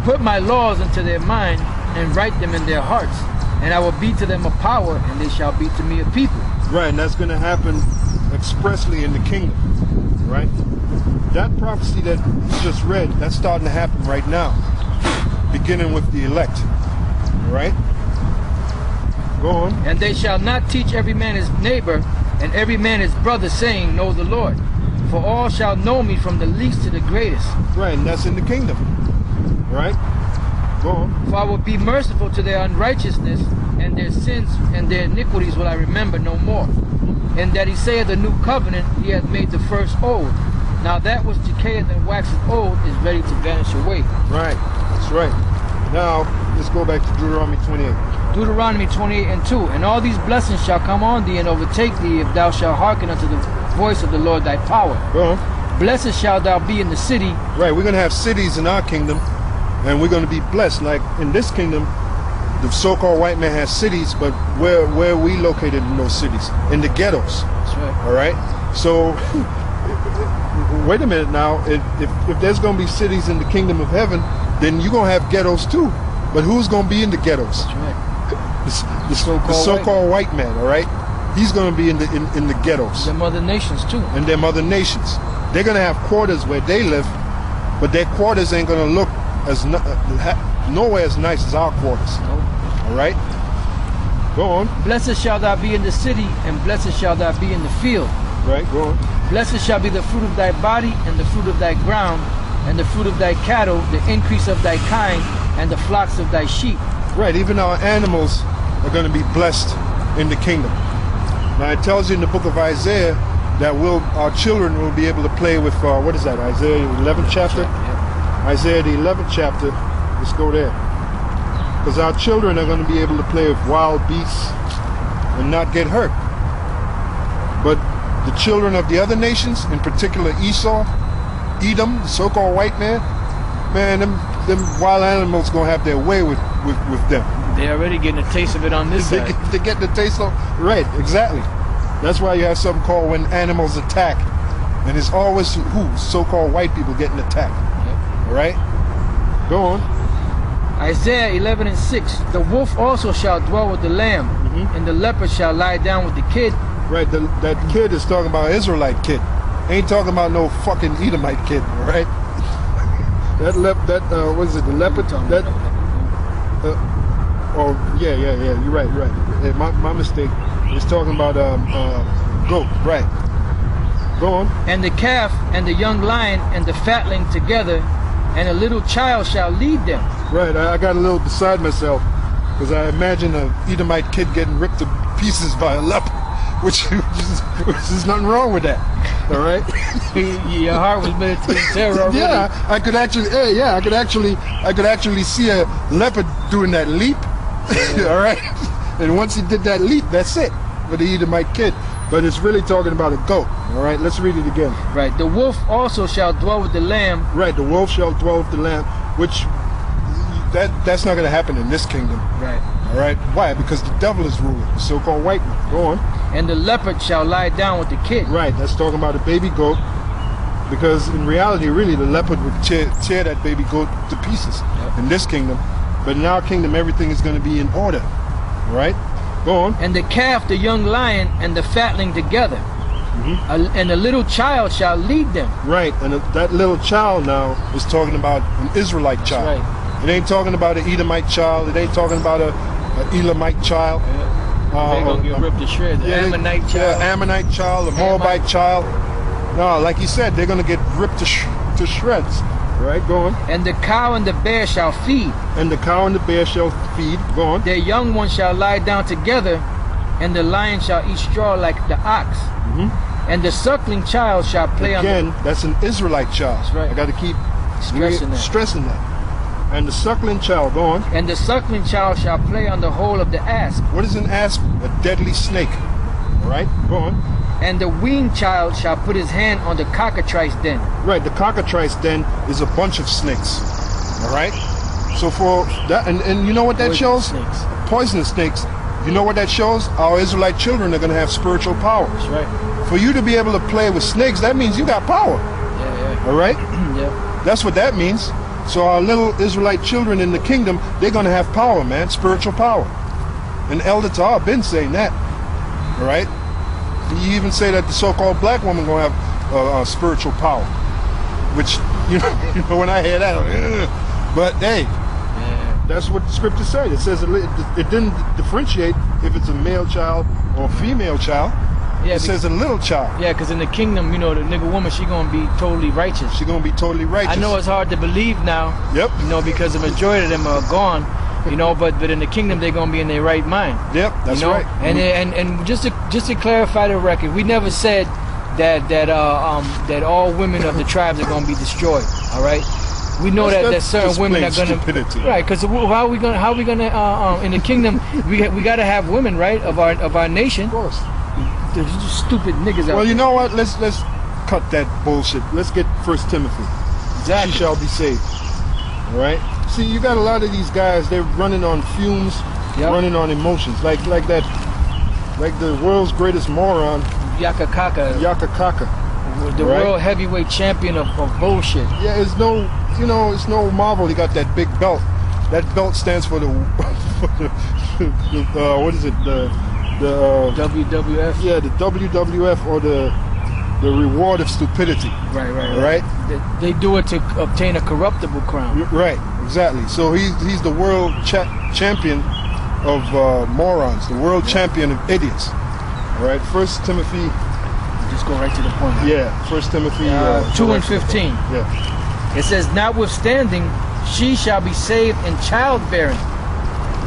put my laws into their mind and write them in their hearts. And I will be to them a power, and they shall be to me a people. Right, and that's going to happen expressly in the kingdom, right? That prophecy that you just read, that's starting to happen right now, beginning with the elect, right? Go on. And they shall not teach every man his neighbor, and every man his brother, saying, Know the Lord. For all shall know me from the least to the greatest. Right, and that's in the kingdom, right? Go on. For I will be merciful to their unrighteousness, and their sins and their iniquities will I remember no more. And that he saith the new covenant, he hath made the first old. Now that which decayeth and waxeth old is ready to vanish away. Right, that's right. Now, let's go back to Deuteronomy 28. Deuteronomy 28:2. And all these blessings shall come on thee and overtake thee, if thou shalt hearken unto the voice of the Lord thy power. Go on. Blessed shalt thou be in the city. Right, we're going to have cities in our kingdom, and we're going to be blessed. Like in this kingdom, the so-called white man has cities, but where are we located in those cities? In the ghettos. That's right. All right? So, wait a minute now. If there's going to be cities in the kingdom of heaven, then you're going to have ghettos too. But who's going to be in the ghettos? That's right. The so-called white man, all right? He's going to be in the ghettos. Them other nations too. And them other nations. They're going to have quarters where they live, but their quarters ain't going to look as nowhere as nice as our quarters. Nope. All right? Go on. Blessed shall thou be in the city, and blessed shall thou be in the field. Right, go on. Blessed shall be the fruit of thy body, and the fruit of thy ground, and the fruit of thy cattle, the increase of thy kind, and the flocks of thy sheep. Right, even our animals are going to be blessed in the kingdom. Now it tells you in the book of Isaiah that our children will be able to play with, what is that, Isaiah 11th chapter? Yeah. Isaiah the 11th chapter, let's go there. Because our children are going to be able to play with wild beasts and not get hurt. But the children of the other nations, in particular Esau, Edom, the so-called white man, them wild animals going to have their way with them. They're already getting a taste of it on this side. They get the taste of, right, exactly. That's why you have something called when animals attack. And it's always who? So-called white people getting attacked. Yep. All right? Go on. Isaiah 11:6. The wolf also shall dwell with the lamb, and the leopard shall lie down with the kid. Right, that kid is talking about an Israelite kid. Ain't talking about no fucking Edomite kid, right? What is it, the leopard? Yeah, you're right. Yeah, my mistake. It's talking about goat, right. Go on. And the calf and the young lion and the fatling together, and a little child shall lead them. Right, I got a little beside myself, because I imagine an Edomite kid getting ripped to pieces by a leopard, which is nothing wrong with that. All right. Your heart was meditating terror already. Yeah, I could actually see a leopard doing that leap. All right, and once he did that leap, that's it for the Edomite kid. But it's really talking about a goat. All right, let's read it again. Right, the wolf also shall dwell with the lamb. Right, the wolf shall dwell with the lamb, which that's not going to happen in this kingdom. Right. All right, why? Because the devil is ruling, the so-called white man. Go on. And the leopard shall lie down with the kid. Right, that's talking about a baby goat, because in reality, really, the leopard would tear that baby goat to pieces in this kingdom. But in our kingdom, everything is going to be in order. All right? Go on. And the calf, the young lion, and the fatling together. And the little child shall lead them. Right, and that little child now is talking about an Israelite child. That's right. It ain't talking about an Edomite child. It ain't talking about an Elamite child. They're going to get ripped to shreds. The Ammonite child. Yeah, Ammonite child, a Moabite child. No, like you said, they're going to get ripped to shreds. Right, go on. And the cow and the bear shall feed. And the cow and the bear shall feed. Go on. Their young ones shall lie down together, and the lion shall eat straw like the ox. And the suckling child shall play Again, that's an Israelite child. That's right. I got to keep stressing that. And the suckling child, go on. And the suckling child shall play on the hole of the asp. What is an asp? A deadly snake. All right, go on. And the weaned child shall put his hand on the cockatrice den. Right, the cockatrice den is a bunch of snakes. All right? So for that, and you know what that shows? Snakes. Poisonous snakes. You know what that shows? Our Israelite children are going to have spiritual power. That's right. For you to be able to play with snakes, that means you got power. Yeah. All right? Yeah. That's what that means. So our little Israelite children in the kingdom, they're going to have power, man, spiritual power. And Elder Tahar been saying that, all right? You even say that the so-called black woman going to have spiritual power, which, you know, when I hear that, I'm like, ugh. But hey, that's what the scripture said. It says it didn't differentiate if it's a male child or a female child. Yeah, it says a little child. Yeah, because in the kingdom, you know, the nigga woman, she gonna be totally righteous. She gonna be totally righteous. I know it's hard to believe now. Yep. You know, because the majority of them are gone. You know, but in the kingdom they're gonna be in their right mind. Yep, that's right. And just to clarify the record, we never said that all women of the tribes are gonna be destroyed. All right. We know that certain women are gonna stupidity. Right, because how are we gonna in the kingdom we gotta have women, right, of our nation. Of course. There's just stupid niggas out there. Well, you know what? Let's cut that bullshit. Let's get 1 Timothy. Exactly. She shall be saved. All right. See, you got a lot of these guys. They're running on fumes, running on emotions, like that, like the world's greatest moron, Yaka Kaka. The world heavyweight champion of bullshit. Yeah, it's no marvel he got that big belt. That belt stands for the what is it? The WWF. Yeah, the WWF, or the reward of stupidity. Right. They do it to obtain a corruptible crown. Right, exactly. So he's the world champion of morons, the world champion of idiots. All right, 1 Timothy. Just go right to the point. Yeah, 1 Timothy 2:15. Yeah. It says, notwithstanding, she shall be saved in childbearing,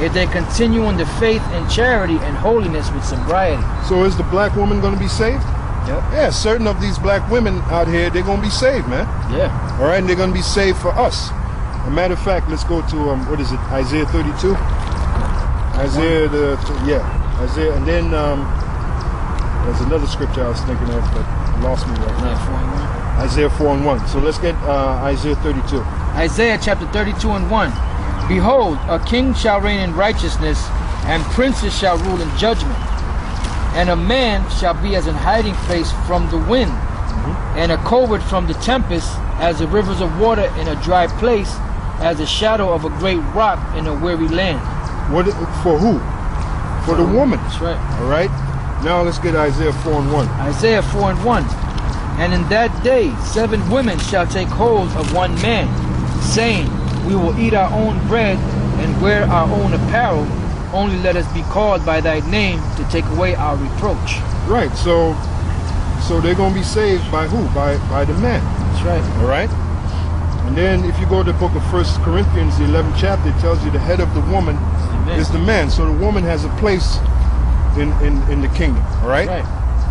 if they continue in the faith and charity and holiness with sobriety. So is the black woman going to be saved? Yep. Yeah, certain of these black women out here, they're going to be saved, man. Yeah. All right, and they're going to be saved for us. As a matter of fact, let's go to, what is it, Isaiah 32? Isaiah, Isaiah, and then there's another scripture I was thinking of, but it lost me right now. Isaiah 4:1. So let's get Isaiah 32. Isaiah chapter 32:1. Behold, a king shall reign in righteousness, and princes shall rule in judgment. And a man shall be as an hiding place from the wind, and a covert from the tempest, as the rivers of water in a dry place, as the shadow of a great rock in a weary land. What for who? For the woman. That's right. All right. Now let's get Isaiah 4:1. Isaiah 4:1. And in that day 7 women shall take hold of one man, saying, we will eat our own bread and wear our own apparel. Only let us be called by thy name to take away our reproach. Right. So they're going to be saved by who? By the man. That's right. All right. And then if you go to the book of 1 Corinthians, the 11th chapter, it tells you the head of the woman is the man. So the woman has a place in the kingdom. All right. Right.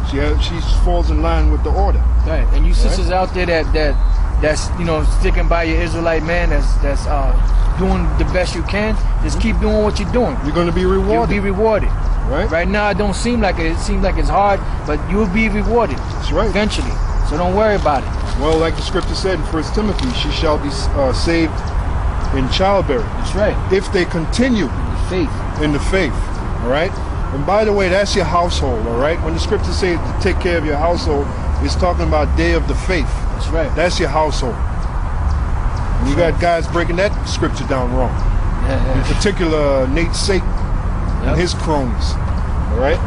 She falls in line with the order. Right. And you sisters out there that's sticking by your Israelite man, that's doing the best you can, just keep doing what you're doing. You're going to be rewarded. You'll be rewarded. Right. Right now it don't seem like it. It seems like it's hard, but you'll be rewarded. That's right. Eventually. So don't worry about it. Well, like the scripture said in 1 Timothy, she shall be saved in childbearing. That's right. If they continue in the faith. All right. And by the way, that's your household. All right. When the scripture says to take care of your household, it's talking about day of the faith. That's right. That's your household. And you got guys breaking that scripture down wrong. Yeah. In particular, Nate Satan and his cronies. All right.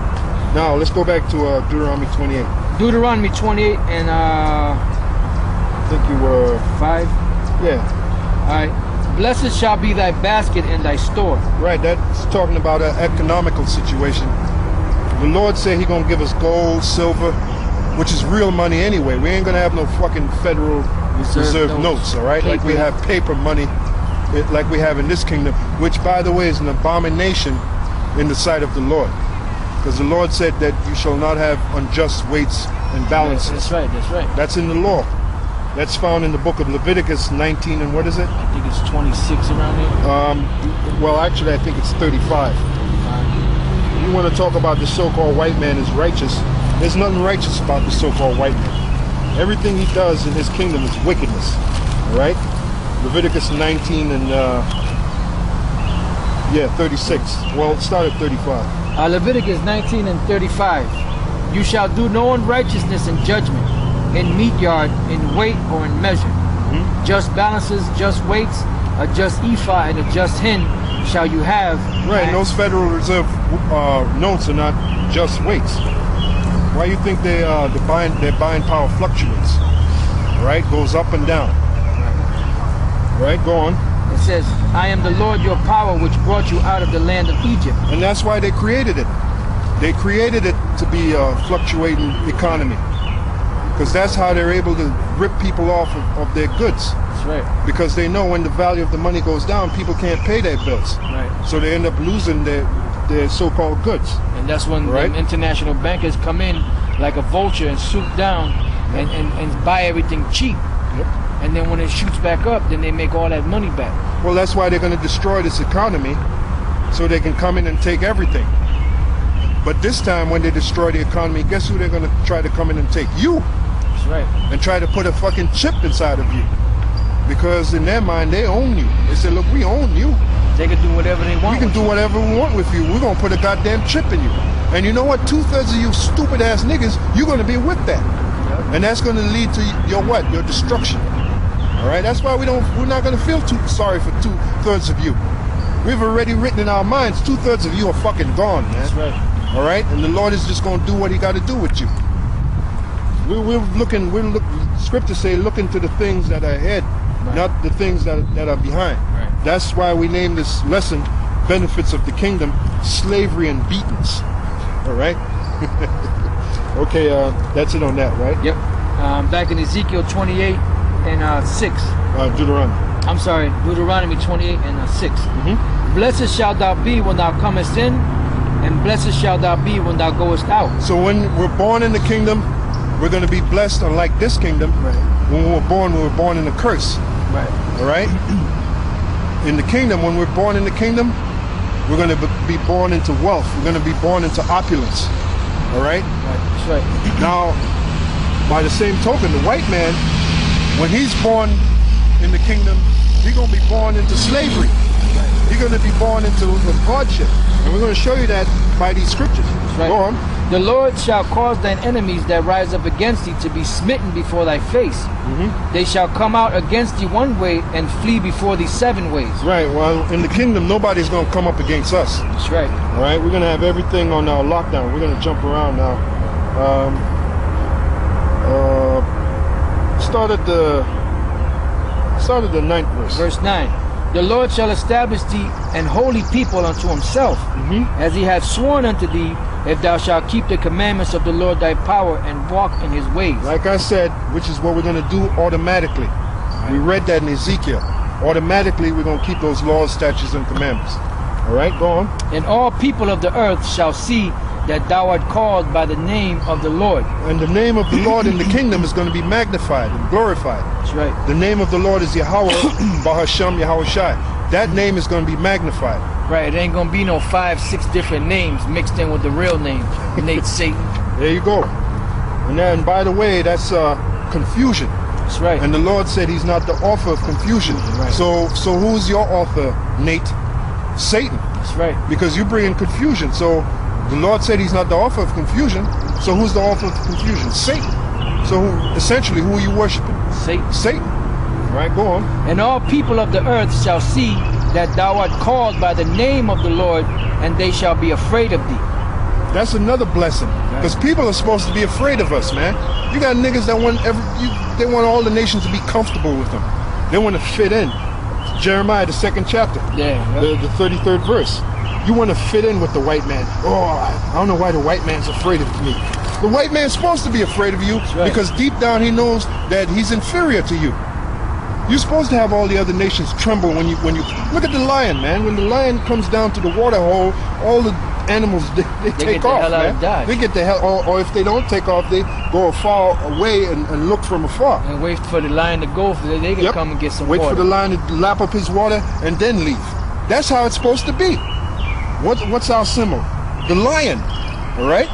Now let's go back to Deuteronomy 28. Deuteronomy 28 and I think you were 5. Yeah. All right. Blessed shall be thy basket and thy store. Right. That's talking about an economical situation. The Lord said He gonna give us gold, silver, which is real money anyway. We ain't gonna have no fucking Federal Reserve notes, all right? Paper. Like we have paper money, like we have in this kingdom, which, by the way, is an abomination in the sight of the Lord. Because the Lord said that you shall not have unjust weights and balances. That's right, that's right. That's in the law. That's found in the book of Leviticus 19 and what is it? I think it's 26 around there. Well, actually, I think it's 35. You want to talk about the so-called white man is righteous. There's nothing righteous about the so-called white man. Everything he does in his kingdom is wickedness. All right? Leviticus 19 and 36. Well, start at 35. Leviticus 19 and 35. You shall do no unrighteousness in judgment, in meat yard, in weight, or in measure. Just balances, just weights, a just ephah, and a just hin shall you have. Right, and those Federal Reserve notes are not just weights. Why you think their buying power fluctuates? Right, goes up and down. Right, go on. It says, I am the Lord your power, which brought you out of the land of Egypt. And that's why they created it. They created it to be a fluctuating economy. Because that's how they're able to rip people off of their goods. That's right. Because they know when the value of the money goes down, people can't pay their bills. Right. So they end up losing their so-called goods. And that's when the international bankers come in like a vulture and swoop down and buy everything cheap. Yep. And then when it shoots back up, then they make all that money back. Well, that's why they're going to destroy this economy so they can come in and take everything. But this time when they destroy the economy, guess who they're going to try to come in and take? You. That's right. And try to put a fucking chip inside of you. Because in their mind, they own you. They say, look, we own you. They can do whatever they want. We can do whatever we want with you. We're going to put a goddamn chip in you. And you know what? 2/3 of you stupid ass niggas, you're going to be with that. Yep. And that's going to lead to your what? Your destruction. All right? That's why we're not going to feel too sorry for 2/3 of you. We've already written in our minds, 2/3 of you are fucking gone, man. That's right. All right? And the Lord is just going to do what he got to do with you. Scripture say, look into the things that are ahead, not the things that are behind. Right. That's why we named this lesson, Benefits of the Kingdom, Slavery and Beatings. All right? Okay, that's it on that, right? Yep. Back in Ezekiel 28 and 6. Deuteronomy. I'm sorry, Deuteronomy 28 and 6. Blessed shalt thou be when thou comest in, and blessed shalt thou be when thou goest out. So when we're born in the kingdom, we're going to be blessed, unlike this kingdom. Right. When we were born in a curse. Right. All right? In the kingdom, when we're born in the kingdom, we're going to be born into wealth. We're going to be born into opulence. All right? That's right. Now, by the same token, the white man, when he's born in the kingdom, he's going to be born into slavery. He's going to be born into hardship. And we're going to show you that by these scriptures. Right. Go on. The Lord shall cause thine enemies that rise up against thee to be smitten before thy face. They shall come out against thee one way and flee before thee 7 ways. Right. Well, in the kingdom, nobody's going to come up against us. That's right. All right. We're going to have everything on our lockdown. We're going to jump around now. Start at the 9th verse. Verse 9. The Lord shall establish thee an holy people unto himself, as he hath sworn unto thee, if thou shalt keep the commandments of the Lord thy power and walk in his ways. Like I said, which is what we're going to do automatically. We read that in Ezekiel. Automatically, we're going to keep those laws, statutes, and commandments. All right, go on. And all people of the earth shall see that thou art called by the name of the Lord. And the name of the Lord in the kingdom is going to be magnified and glorified. That's right. The name of the Lord is Yahweh, Bahasham Yahweh Shai. That name is going to be magnified. Right, it ain't going to be no 5, 6 different names mixed in with the real name. Nate Satan. There you go. And then, by the way, that's confusion. That's right. And the Lord said he's not the author of confusion. Right. So who's your author, Nate? Satan. That's right. Because you bring in confusion. So the Lord said he's not the author of confusion. So who's the author of confusion? Satan. So essentially, who are you worshiping? Satan. Satan. Right, go on. And all people of the earth shall see that thou art called by the name of the Lord, and they shall be afraid of thee. That's another blessing. Because people are supposed to be afraid of us, man. You got niggas that they want all the nations to be comfortable with them. They want to fit in. Jeremiah, the 2nd chapter. Yeah. The 33rd verse. You want to fit in with the white man. Oh, I don't know why the white man's afraid of me. The white man's supposed to be afraid of you because deep down he knows that he's inferior to you. You're supposed to have all the other nations tremble when you look at the lion, man. When the lion comes down to the water hole, all the animals they take off, man. They get the hell, or if they don't take off, they go far away and look from afar. And wait for the lion to go, so they can come and get some water. Wait for the lion to lap up his water and then leave. That's how it's supposed to be. What's our symbol? The lion. All right.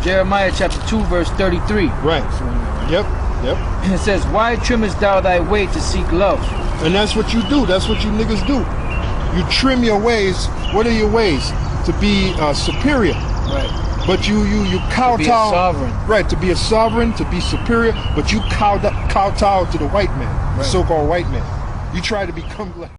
Jeremiah chapter 2 verse 33. Right. Yep. It says, why trimmest thou thy way to seek love? And that's what you do. That's what you niggas do. You trim your ways. What are your ways? To be superior. Right. But you kowtow. To be a sovereign. Right, to be a sovereign, to be superior, but you kowtow to the white man, the Right. so-called white man. You try to become like